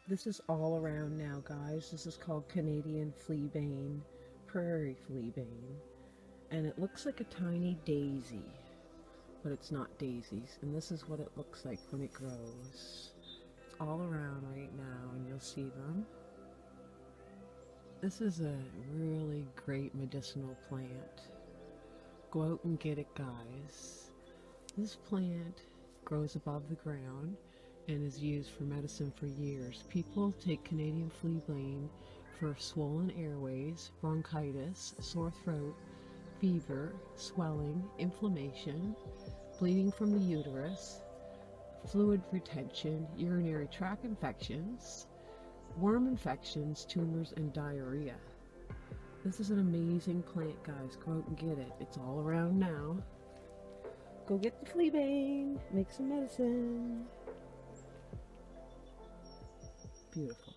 This is all around now, guys. This is called Canadian Fleabane, Prairie Fleabane. And it looks like a tiny daisy, but it's not daisies. And this is what it looks like when it grows. It's all around right now, and you'll see them. This is a really great medicinal plant. Go out and get it, guys. This plant grows above the ground and is used for medicine for years. People take Canadian fleabane for swollen airways, bronchitis, sore throat, fever, swelling, inflammation, bleeding from the uterus, fluid retention, urinary tract infections, worm infections, tumors, and diarrhea. This is an amazing plant, guys. Go out and get it. It's all around now. Go get the fleabane. Make some medicine. Beautiful.